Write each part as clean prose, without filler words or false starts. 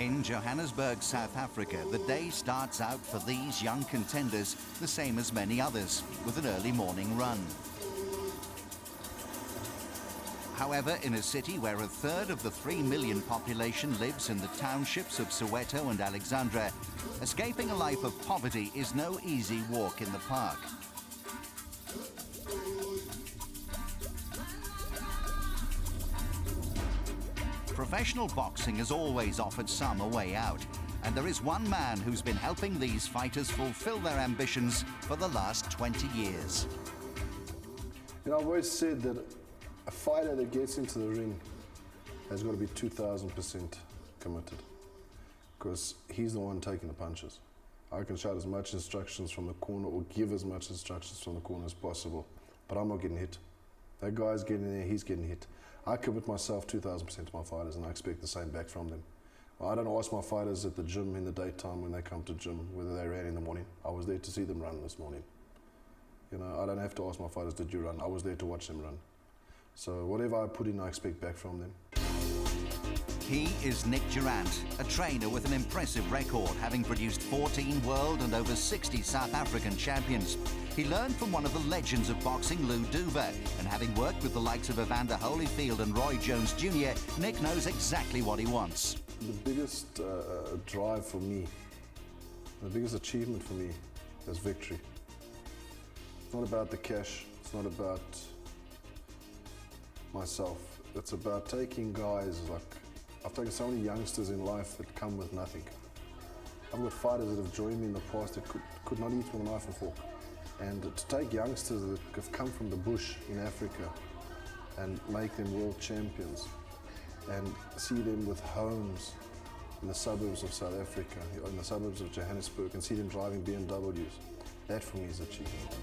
In Johannesburg, South Africa, the day starts out for these young contenders the same as many others, with an early morning run. However, in a city where a third of the 3 million population lives in the townships of Soweto and Alexandra, escaping a life of poverty is no easy walk in the park. Professional boxing has always offered some a way out, and there is one man who's been helping these fighters fulfill their ambitions for the last 20 years. You know, I've always said that a fighter that gets into the ring has got to be 2,000% committed, because he's the one taking the punches. I can shout as much instructions from the corner or give as much instructions from the corner as possible, but I'm not getting hit. That guy's getting in there, he's getting hit. I commit myself 2,000% to my fighters, and I expect the same back from them. I don't ask my fighters at the gym in the daytime when they come to gym whether they ran in the morning. I was there to see them run this morning. You know, I don't have to ask my fighters, did you run? I was there to watch them run. So whatever I put in, I expect back from them. He is Nick Durandt, a trainer with an impressive record, having produced 14 world and over 60 South African champions. He learned from one of the legends of boxing, Lou Duva, and having worked with the likes of Evander Holyfield and Roy Jones Jr., Nick knows exactly what he wants. The biggest drive for me, the biggest achievement for me is victory. It's not about the cash, it's not about myself. It's about taking guys like, I've taken so many youngsters in life that come with nothing. I've got fighters that have joined me in the past that could not eat with a knife and fork. And to take youngsters that have come from the bush in Africa and make them world champions and see them with homes in the suburbs of South Africa, in the suburbs of Johannesburg, and see them driving BMWs, that for me is achievement.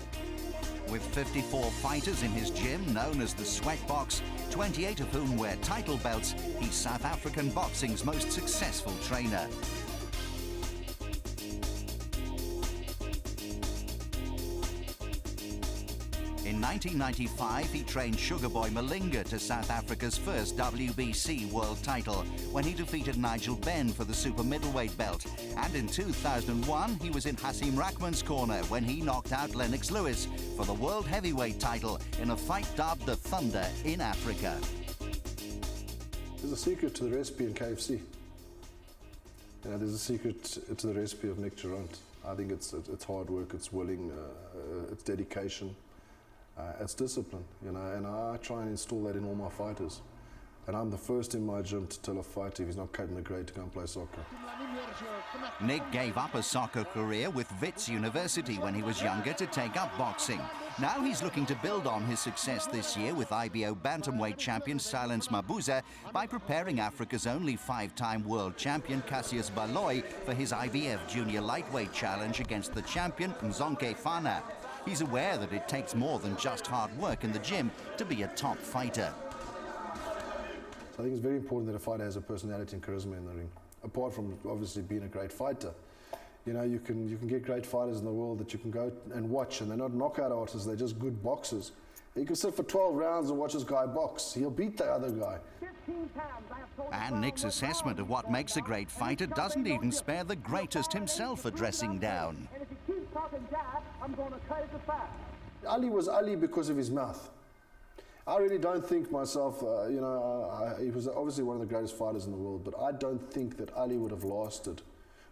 With 54 fighters in his gym, known as the Sweatbox, 28 of whom wear title belts, he's South African boxing's most successful trainer. In 1995, he trained Sugar Boy Malinga to South Africa's first WBC world title when he defeated Nigel Benn for the super middleweight belt. And in 2001, he was in Hasim Rahman's corner when he knocked out Lennox Lewis for the world heavyweight title in a fight dubbed the Thunder in Africa. There's a secret to the recipe in KFC. You know, there's a secret to the recipe of Nick Durandt. I think it's hard work, it's willing, it's dedication. It's discipline, you know, and I try and install that in all my fighters. And I'm the first in my gym to tell a fighter if he's not cut in the grade to go and play soccer. Nick gave up a soccer career with Wits University when he was younger to take up boxing. Now he's looking to build on his success this year with IBO bantamweight champion Silence Mabuza by preparing Africa's only 5-time world champion Cassius Baloyi for his IBF junior lightweight challenge against the champion Nzonke Fana. He's aware that it takes more than just hard work in the gym to be a top fighter. So I think it's very important that a fighter has a personality and charisma in the ring. Apart from obviously being a great fighter, you know, you can get great fighters in the world that you can go and watch, and they're not knockout artists, they're just good boxers. You can sit for 12 rounds and watch this guy box. He'll beat the other guy. And Nick's assessment of what makes a great fighter doesn't even spare the greatest himself a dressing down. Ali was Ali because of his mouth. I really don't think myself, you know, he was obviously one of the greatest fighters in the world, but I don't think that Ali would have lasted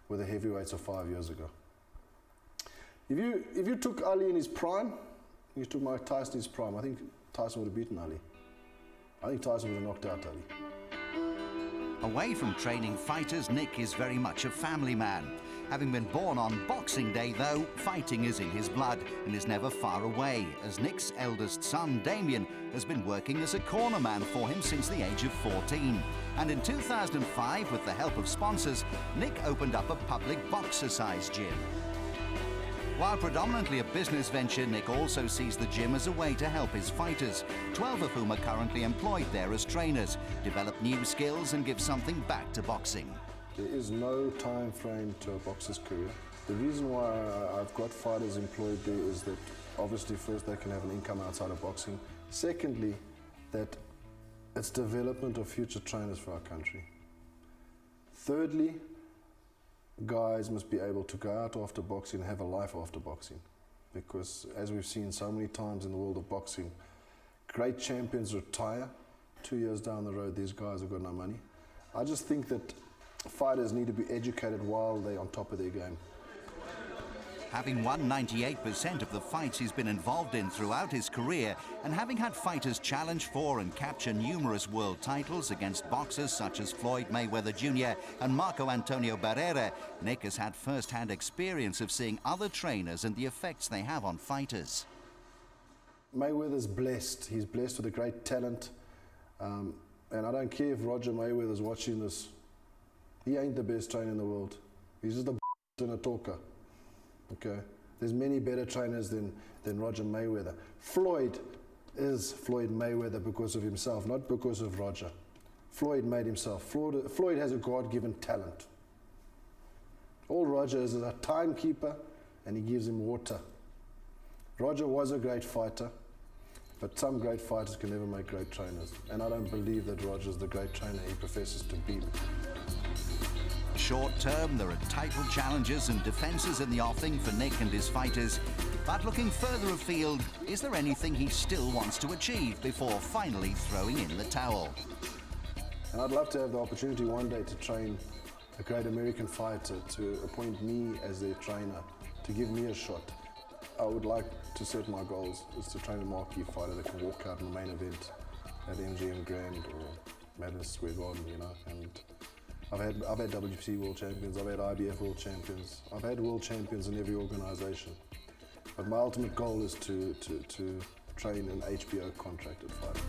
with the heavyweights of 5 years ago. If you took Ali in his prime, you took Mike Tyson in his prime, I think Tyson would have beaten Ali. I think Tyson would have knocked out Ali. Away from training fighters, Nick is very much a family man. Having been born on Boxing Day, though, fighting is in his blood and is never far away, as Nick's eldest son, Damien, has been working as a cornerman for him since the age of 14. And in 2005, with the help of sponsors, Nick opened up a public boxer-sized gym. While predominantly a business venture, Nick also sees the gym as a way to help his fighters, 12 of whom are currently employed there as trainers, develop new skills and give something back to boxing. There is no time frame to a boxer's career. The reason why I've got fighters employed there is that obviously first they can have an income outside of boxing. Secondly, that it's development of future trainers for our country. Thirdly, guys must be able to go out after boxing and have a life after boxing. Because as we've seen so many times in the world of boxing, great champions retire. 2 years down the road, these guys have got no money. I just think that fighters need to be educated while they're on top of their game. Having won 98% of the fights he's been involved in throughout his career, and having had fighters challenge for and capture numerous world titles against boxers such as Floyd Mayweather Jr. and Marco Antonio Barrera, Nick has had first-hand experience of seeing other trainers and the effects they have on fighters. Mayweather's blessed. He's blessed with a great talent. And I don't care if Roger Mayweather's watching this. He ain't the best trainer in the world. He's just a and a talker. Okay, there's many better trainers than Roger Mayweather. Floyd is Floyd Mayweather because of himself, not because of Roger. Floyd made himself. Floyd has a God-given talent. All Roger is a timekeeper, and he gives him water. Roger was a great fighter, but some great fighters can never make great trainers, and I don't believe that Roger's the great trainer he professes to be. Short term, there are title challenges and defences in the offing for Nick and his fighters. But looking further afield, is there anything he still wants to achieve before finally throwing in the towel? And I'd love to have the opportunity one day to train a great American fighter, to appoint me as their trainer, to give me a shot. I would like to set my goals, is to train a marquee fighter that can walk out in the main event at MGM Grand or Madison Square Garden, you know. And I've had WBC world champions, I've had IBF world champions, I've had world champions in every organisation. But my ultimate goal is to train an HBO contracted fighter.